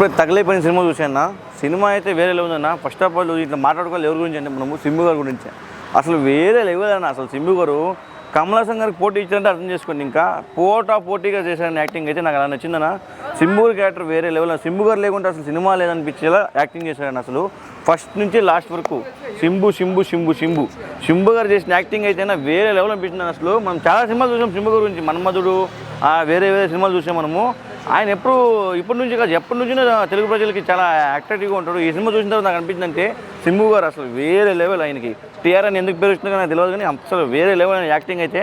ఇప్పుడు తగలైపోయిన సినిమా చూసాను. సినిమా అయితే వేరే లెవెల్ ఉందన్న. ఫస్ట్ ఆఫ్ ఆల్ ఇట్లా మాట్లాడుకోవాలి ఎవరి గురించి అంటే మనము సింబు గారి గురించి. అసలు వేరే లెవెల్ అన్న. అసలు సింబు గారు కమల్ హాసన్ గారికి పోటీ ఇచ్చారంటే అర్థం చేసుకోండి. ఇంకా పోటీగా చేశారని యాక్టింగ్ అయితే నాకు అలా నచ్చిందన్న. సింబు గారి క్యారెక్టర్ వేరే లెవెల్. సింబు గారు లేకుంటే అసలు సినిమా లేదనిపించేలా యాక్టింగ్ చేశారని. అసలు ఫస్ట్ నుంచి లాస్ట్ వరకు సింబు గారు చేసిన యాక్టింగ్ అయితేనా వేరే లెవెల్ అనిపించింది. అసలు మనం చాలా సినిమాలు చూసాం సింబు గారి గురించి. మన్మధుడు వేరే సినిమాలు చూసాం మనము. ఆయన ఇప్పటి నుంచి కాదు ఎప్పటి నుంచి తెలుగు ప్రజలకి చాలా యాక్టివ్గా ఉంటాడు. ఈ సినిమా చూసిన తర్వాత నాకు అనిపించిందంటే సింబు గారు అసలు వేరే లెవెల్. ఆయనకి టీఆర్ అని ఎందుకు పేరు వచ్చిందో నాకు తెలియదు కానీ అసలు వేరే లెవెల్ యాక్టింగ్ అయితే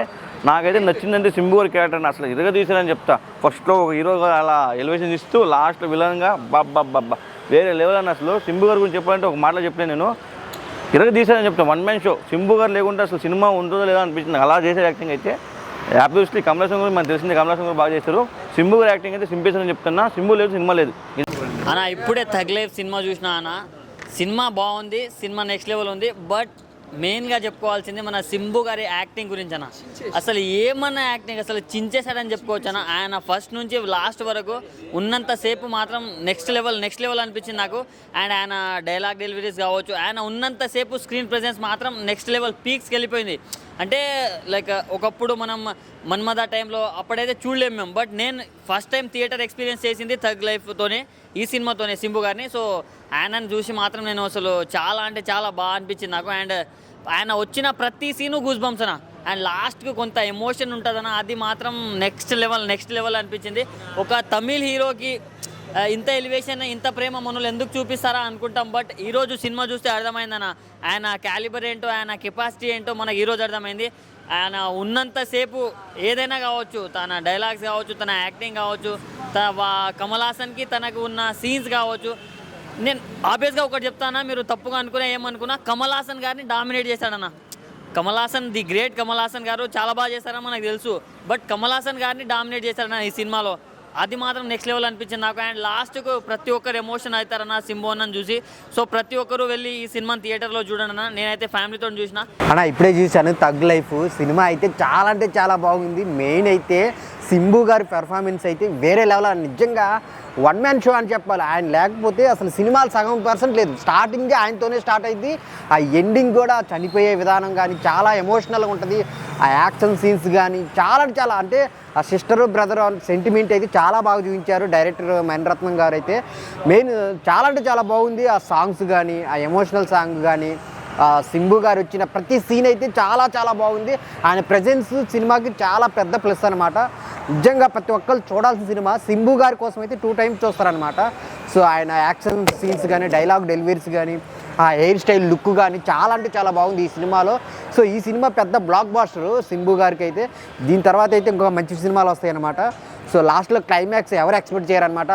నాకైతే నచ్చిందంటే సింబు గారి క్యారెక్టర్ని అసలు తీసారని చెప్తా. ఫస్ట్లో ఒక హీరోగా అలా ఎలివేషన్ ఇస్తూ లాస్ట్లో విలన్గా బాబ్బా వేరే లెవెల్ అని. అసలు సింబు గారి గురించి చెప్పాలంటే ఒక మాటలో చెప్పలేను నేను, తీసారని చెప్తాను. One man show. సింబు గారు లేకుంటే అసలు సినిమా ఉంటుందో లేదో అనిపించింది. అలా చేసే యాక్టింగ్ అయితే ఆబ్వియస్లీ కమల్ హాసన్ గురించి మనకు తెలిసింది. కమల్ హాసన్ గారు బాగా చేస్తారు. సింబు గారి యాక్టింగ్ అయితే సింపేషన్ అని చెప్తున్నా. సింబు లేదు సినిమా లేదు అన్న. ఇప్పుడే తగ్లైఫ్ సినిమా చూసినా అన్న. సినిమా బాగుంది, సినిమా నెక్స్ట్ లెవెల్ ఉంది. బట్ మెయిన్గా చెప్పుకోవాల్సింది మన సింబు గారి యాక్టింగ్ గురించి అన్న. అసలు ఏమన్నా యాక్టింగ్ అసలు చించేశాడని చెప్పుకోవచ్చు అన్న. ఆయన ఫస్ట్ నుంచి లాస్ట్ వరకు ఉన్నంతసేపు మాత్రం నెక్స్ట్ లెవెల్ అనిపించింది నాకు. అండ్ ఆయన డైలాగ్ డెలివరీస్ కావచ్చు, ఆయన ఉన్నంతసేపు స్క్రీన్ ప్రెజెన్స్ మాత్రం నెక్స్ట్ లెవెల్ పీక్స్కి వెళ్ళిపోయింది. అంటే లైక్ ఒకప్పుడు మనం మన్మథ టైంలో అప్పుడైతే చూడలేము మేము. బట్ నేను ఫస్ట్ టైం థియేటర్ ఎక్స్పీరియన్స్ చేసింది థగ్ లైఫ్తోనే, ఈ సినిమాతోనే సింబు గారిని. సో ఆయనను చూసి మాత్రం నేను అసలు చాలా అంటే చాలా బాగా అనిపించింది నాకు. అండ్ ఆయన వచ్చిన ప్రతి సీను గూస్ బంప్స్ అన్న. అండ్ లాస్ట్కి కొంత ఎమోషన్ ఉంటుందన్న, అది మాత్రం నెక్స్ట్ లెవెల్ అనిపించింది. ఒక తమిళ్ హీరోకి ఇంత ఎలివేషన్, ఇంత ప్రేమ మనలు ఎందుకు చూపిస్తారా అనుకుంటాం. బట్ ఈరోజు సినిమా చూస్తే అర్థమైందన్న ఆయన క్యాలిబర్ ఏంటో, ఆయన కెపాసిటీ ఏంటో మనకు ఈరోజు అర్థమైంది. ఆయన ఉన్నంతసేపు ఏదైనా కావచ్చు, తన డైలాగ్స్ కావచ్చు, తన యాక్టింగ్ కావచ్చు, కమల్ హాసన్కి తనకు ఉన్న సీన్స్ కావచ్చు. నేను ఆబ్వియస్గా ఒకటి చెప్తానా, మీరు తప్పుగా అనుకున్నా ఏమనుకున్నా, కమల్ హాసన్ గారిని డామినేట్ చేశాడన్న. కమల్ హాసన్, ది గ్రేట్ కమల్ హాసన్ గారు చాలా బాగా చేశారని మనకు తెలుసు. బట్ కమల్ హాసన్ గారిని డామినేట్ చేశాడన్న ఈ సినిమాలో. అది మాత్రం నెక్స్ట్ లెవెల్ అనిపించింది నాకు. అండ్ లాస్ట్కు ప్రతి ఒక్కరు ఎమోషన్ అవుతారన్న సింబు అన్నని చూసి. సో ప్రతి ఒక్కరు వెళ్ళి ఈ సినిమాని థియేటర్లో చూడండి అన్న. నేనైతే ఫ్యామిలీతో చూసిన అన్న. ఇప్పుడే చూశాను థగ్ లైఫ్ సినిమా అయితే చాలా అంటే చాలా బాగుంది. మెయిన్ అయితే సింబు గారి పెర్ఫార్మెన్స్ అయితే వేరే లెవెల్. నిజంగా వన్ మ్యాన్ షో అని చెప్పాలి. ఆయన లేకపోతే అసలు సినిమాలు సగం % లేదు. స్టార్టింగే ఆయనతోనే స్టార్ట్ అయింది. ఆ ఎండింగ్ కూడా చనిపోయే విధానం కానీ చాలా ఎమోషనల్గా ఉంటుంది. ఆ యాక్షన్ సీన్స్ కానీ చాలా అంటే ఆ సిస్టర్ బ్రదర్ సెంటిమెంట్ అయితే చాలా బాగా చూపించారు డైరెక్టర్ మణిరత్నం గారు అయితే. మెయిన్ చాలా అంటే చాలా బాగుంది. ఆ సాంగ్స్ కానీ, ఆ ఎమోషనల్ సాంగ్ కానీ, సింబు గారు వచ్చిన ప్రతి సీన్ అయితే చాలా బాగుంది. ఆయన ప్రజెన్స్ సినిమాకి చాలా పెద్ద ప్లస్ అనమాట. నిజంగా ప్రతి ఒక్కరు చూడాల్సిన సినిమా. సింబు గారి కోసం అయితే 2 times చూస్తారనమాట. సో ఆయన యాక్షన్ సీన్స్ కానీ, డైలాగ్ డెలివరీస్ కానీ, ఆ హెయిర్ స్టైల్ లుక్ కానీ చాలా అంటే చాలా బాగుంది ఈ సినిమాలో. సో ఈ సినిమా పెద్ద బ్లాక్ బాస్టర్ సింబు గారికి అయితే. దీని తర్వాత అయితే ఇంకొక మంచి సినిమాలు వస్తాయన్నమాట. సో లాస్ట్లో క్లైమాక్స్ ఎవరు ఎక్స్పెక్ట్ చేయరనమాట.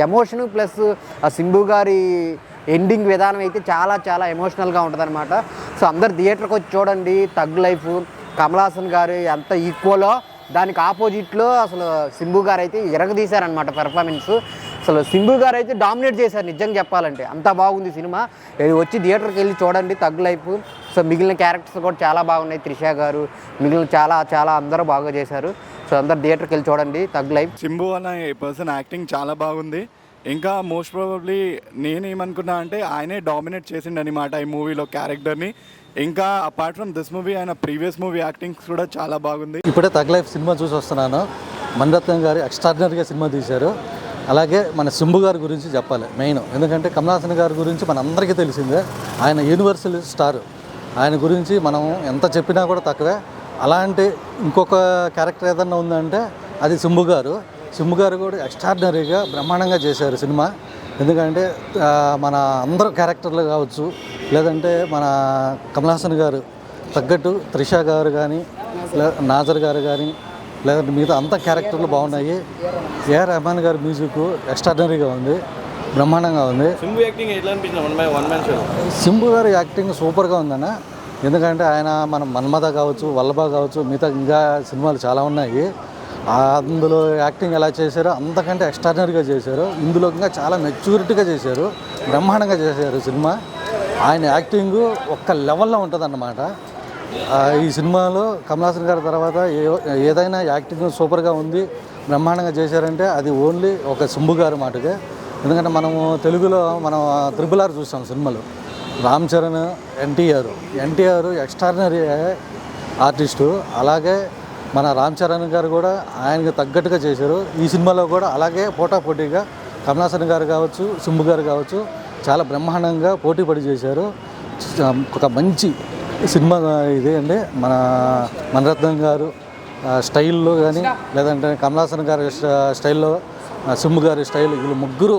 ఎమోషన్ ప్లస్ ఆ సింబు గారి ఎండింగ్ విధానం అయితే చాలా ఎమోషనల్గా ఉంటుంది అనమాట. సో అందరు థియేటర్కి వచ్చి చూడండి. థగ్ లైఫ్ కమల్ హాసన్ గారు ఎంత ఈక్వలో, దానికి ఆపోజిట్లో అసలు సింబు గారు అయితే ఎరగదీశారనమాట పెర్ఫార్మెన్స్. అసలు సింబు గారు అయితే డామినేట్ చేశారు నిజంగా చెప్పాలంటే. అంత బాగుంది సినిమా. వచ్చి థియేటర్కి వెళ్ళి చూడండి థగ్ లైఫ్. సో మిగిలిన క్యారెక్టర్స్ కూడా చాలా బాగున్నాయి. త్రిష గారు మిగిలిన చాలా అందరూ బాగా చేశారు. సో అందరు థియేటర్కి వెళ్ళి చూడండి థగ్ లైఫ్. సింబు అనే పర్సన్ యాక్టింగ్ చాలా బాగుంది. ఇంకా మోస్ట్ ప్రాబబ్లీ నేనేమనుకున్నా అంటే ఆయనే డామినేట్ చేసిండనమాట ఈ మూవీలో క్యారెక్టర్ని. ఇంకా అపార్ట్ ఫ్రమ్ దిస్ మూవీ ఆయన ప్రీవియస్ మూవీ యాక్టింగ్ కూడా చాలా బాగుంది. ఇప్పుడే థగ్ లైఫ్ సినిమా చూసి వస్తున్నాను. మణిరత్నం గారు ఎక్స్ట్రాడినరీగా సినిమా తీశారు. అలాగే మన సింబు గారి గురించి చెప్పాలి మెయిన్. ఎందుకంటే కమల్ హాసన్ గారి గురించి మన అందరికీ తెలిసిందే. ఆయన యూనివర్సల్ స్టార్. ఆయన గురించి మనం ఎంత చెప్పినా కూడా తక్కువే. అలాంటి ఇంకొక క్యారెక్టర్ ఏదన్నా ఉందంటే అది సింబు గారు. సింబు గారు కూడా ఎక్స్ట్రాడినరీగా బ్రహ్మాండంగా చేశారు సినిమా. ఎందుకంటే మన అందరూ క్యారెక్టర్లు కావచ్చు, లేదంటే మన కమల్ హాసన్ గారు తగ్గట్టు త్రిష గారు కానీ, నాజర్ గారు కానీ, లేదంటే మిగతా అంత క్యారెక్టర్లు బాగున్నాయి. ఏఆర్ రెహమాన్ గారి మ్యూజిక్ ఎక్స్ట్రాడినరీగా ఉంది, బ్రహ్మాండంగా ఉంది. సింబు గారి యాక్టింగ్ సూపర్గా ఉందన్న. ఎందుకంటే ఆయన మన మన్మథ కావచ్చు, వల్లభ కావచ్చు, మిగతా ఇంకా సినిమాలు చాలా ఉన్నాయి. అందులో యాక్టింగ్ ఎలా చేశారో అంతకంటే ఎక్స్ట్రాడినరీగా చేశారు. ఇందులో ఇంకా చాలా మెచ్యూరిటీగా చేశారు, బ్రహ్మాండంగా చేశారు సినిమా. ఆయన యాక్టింగ్ ఒక్క లెవెల్లో ఉంటుందన్నమాట. ఈ సినిమాలో కమల్ హాసన్ గారి తర్వాత ఏదైనా యాక్టింగ్ సూపర్గా ఉంది, బ్రహ్మాండంగా చేశారంటే అది ఓన్లీ ఒక సింబు గారి మాటగా. ఎందుకంటే మనము తెలుగులో మనం RRR చూసాం సినిమాలు. Ram Charan, NTR extraordinary artist. అలాగే మన రామ్ చరణ్ గారు కూడా ఆయనకు తగ్గట్టుగా చేశారు. ఈ సినిమాలో కూడా అలాగే పోటాపోటీగా కమల్ హాసన్ గారు కావచ్చు, సింబు గారు కావచ్చు చాలా బ్రహ్మాండంగా పోటీ పడి చేశారు. ఒక మంచి సినిమా ఇదే అండి. మణిరత్నం గారు స్టైల్లో కానీ, లేదంటే కమల్ హాసన్ గారి స్టైల్లో, సింబు గారి స్టైల్, వీళ్ళు ముగ్గురు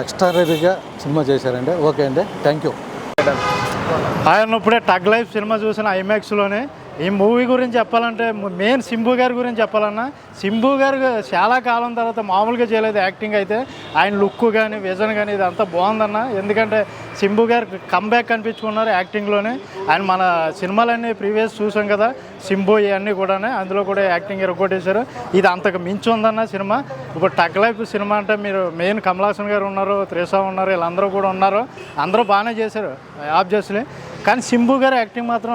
ఎక్స్ట్రాడనరీగా సినిమా చేశారండి. ఓకే అండి, థ్యాంక్ యూ. ఆయన ఇప్పుడే టగ్ లైఫ్ సినిమా చూసిన ఐమాక్స్లోనే. ఈ మూవీ గురించి చెప్పాలంటే మెయిన్ సింబు గారి గురించి చెప్పాలన్నా, సింబు గారు చాలా కాలం తర్వాత మామూలుగా చేయలేదు యాక్టింగ్ అయితే. ఆయన లుక్ కానీ విజన్ కానీ ఇదంతా బాగుందన్న. ఎందుకంటే సింబు గారు కంబ్యాక్ కనిపించుకున్నారు యాక్టింగ్లోనే. ఆయన మన సినిమాలన్నీ ప్రీవియస్ చూసాం కదా, సింబు ఇవన్నీ కూడా, అందులో కూడా యాక్టింగ్ ఎరగొట్టేశారు. ఇది అంతకు మించి ఉందన్న సినిమా. ఇప్పుడు టగ్ లైఫ్ సినిమా అంటే మీరు మెయిన్ కమల్ హాసన్ గారు ఉన్నారు, త్రిష ఉన్నారు, వీళ్ళందరూ కూడా ఉన్నారు. అందరూ బాగానే చేశారు ఆబ్వియస్లీ. కానీ సింబు గారు యాక్టింగ్ మాత్రం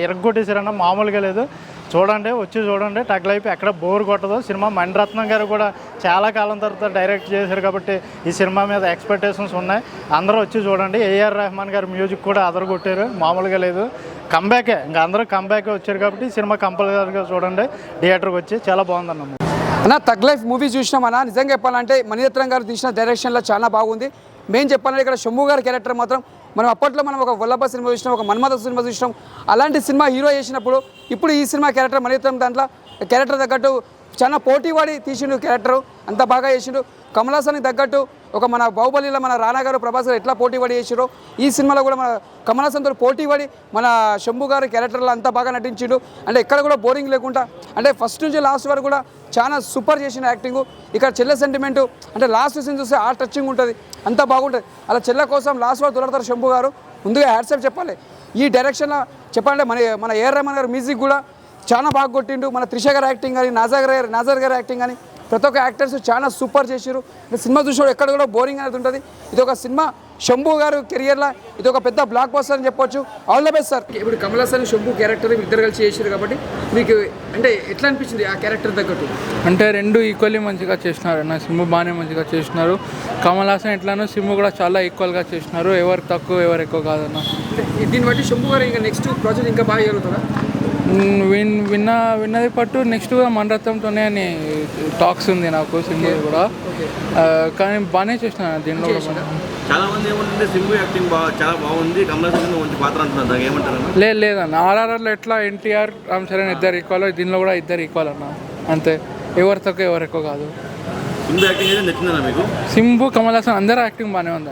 ఎరగొట్టేశారన్న, మామూలుగా లేదు. చూడండి, వచ్చి చూడండి టగ్ లైఫ్, ఎక్కడ బోర్ కొట్టదు సినిమా. మణిరత్నం గారు కూడా చాలా కాలం తర్వాత డైరెక్ట్ చేశారు కాబట్టి ఈ సినిమా మీద ఎక్స్పెక్టేషన్స్ ఉన్నాయి. అందరూ వచ్చి చూడండి. AR రెహమాన్ గారు మ్యూజిక్ కూడా అదరగొట్టారు, మామూలుగా లేదు. కంబ్యాకే, ఇంకా అందరూ కంబ్యాకే వచ్చారు కాబట్టి ఈ సినిమా కంపల్సరీగా చూడండి థియేటర్కి వచ్చి. చాలా బాగుందన్న. అన్న టగ్ లైఫ్ మూవీ చూసినామన్నా, నిజంగా చెప్పాలంటే మణిరత్నం గారు తీసిన డైరెక్షన్లో చాలా బాగుంది. మేము చెప్పాలంటే ఇక్కడ శంభు గారి క్యారెక్టర్ మాత్రం మనం అప్పట్లో మనం ఒక వల్లభ సినిమా చూసినాం, ఒక మన్మథ సినిమా చూసినాం. అలాంటి సినిమా హీరో చేసినప్పుడు ఇప్పుడు ఈ సినిమా క్యారెక్టర్ మణిరత్నం దాంట్లో క్యారెక్టర్ తగ్గట్టు చాలా పోటీవాడి తీసిండు క్యారెక్టరు, అంత బాగా చేసిండు. కమల్ హాసన్కి తగ్గట్టు ఒక మన బాహుబలిలో మన రానా గారు, ప్రభాస్ గారు ఎట్లా పోటీవాడి చేసారో ఈ సినిమాలో కూడా మన కమల్ హాసన్తో పోటీవాడి మన శంభు గారి క్యారెక్టర్లో అంత బాగా నటించిండు. అంటే ఎక్కడ కూడా బోరింగ్ లేకుండా, అంటే ఫస్ట్ నుంచి లాస్ట్ వరకు కూడా చాలా సూపర్ చేసిన యాక్టింగు. ఇక్కడ చెల్లె సెంటిమెంటు అంటే లాస్ట్ సీన్ చూస్తే ఆ టచింగ్ ఉంటుంది, అంతా బాగుంటుంది. అలా చెల్లె కోసం లాస్ట్ వరకు దొరుకుతారు శంభు గారు. ముందుగా హ్యాట్సాప్ చెప్పాలి. ఈ డైరెక్షన్లో చెప్పాలంటే మన AR రెహమాన్ గారి మ్యూజిక్ కూడా చాలా బాగా కొట్టిండు. మన త్రిష గారి యాక్టింగ్ కానీ, నాజర్ గారి యాక్టింగ్ కానీ ప్రతి ఒక్క యాక్టర్స్ చాలా సూపర్ చేశారు. సినిమా చూసినప్పుడు ఎక్కడ కూడా బోరింగ్ అనేది ఉంటుంది. ఇది ఒక సినిమా శంభు గారు కెరియర్లో ఇది ఒక పెద్ద బ్లాక్ బస్టర్ అని చెప్పొచ్చు. All the best sir. ఇప్పుడు కమల్ హాసన్ శంభు క్యారెక్టర్ ఇద్దరు కలిసి చేశారు కాబట్టి మీకు అంటే ఎట్లా అనిపించింది ఆ క్యారెక్టర్ తగ్గట్టు? అంటే రెండు ఈక్వల్లీ మంచిగా చేసినారు అన్న. సింబు బాగానే మంచిగా చేసినారు. కమల్ హాసన్ ఎట్లానో సింబు కూడా చాలా ఈక్వల్గా చేసినారు. ఎవరు తక్కువ ఎవరు ఎక్కువ కాదన్న. దీన్ని బట్టి శంభు గారు ఇంకా నెక్స్ట్ ప్రాజెక్ట్ ఇంకా బాగా జరుగుతుందా? విన్నది పట్టు నెక్స్ట్ మణిరత్నంతోనే అని టాక్స్ ఉంది నాకు సింబు కూడా. కానీ బాగానే చేసిన దీనిలో కూడా. చాలా మంది ఏమంటుంటే సింబు యాక్టింగ్ చాలా బాగుంది, కమల్ హాసన్ మంచి పాత్ర అంటున్నారు, దానికి ఏమంటారు? లేదన్న. RRRలో ఎట్లా ఎన్టీఆర్, రామ్ చరణ్ ఇద్దరు ఈక్వల్, దీనిలో కూడా ఇద్దరు ఈక్వల్ అన్న. అంతే, ఎవరి తక్కువ ఎవరు ఎక్కువ కాదు. సింబు యాక్టింగ్ అయితే నచ్చిందన్న మీకు? సింబు, కమల్ హాసన్ అందరూ యాక్టింగ్ బాగానే ఉంది.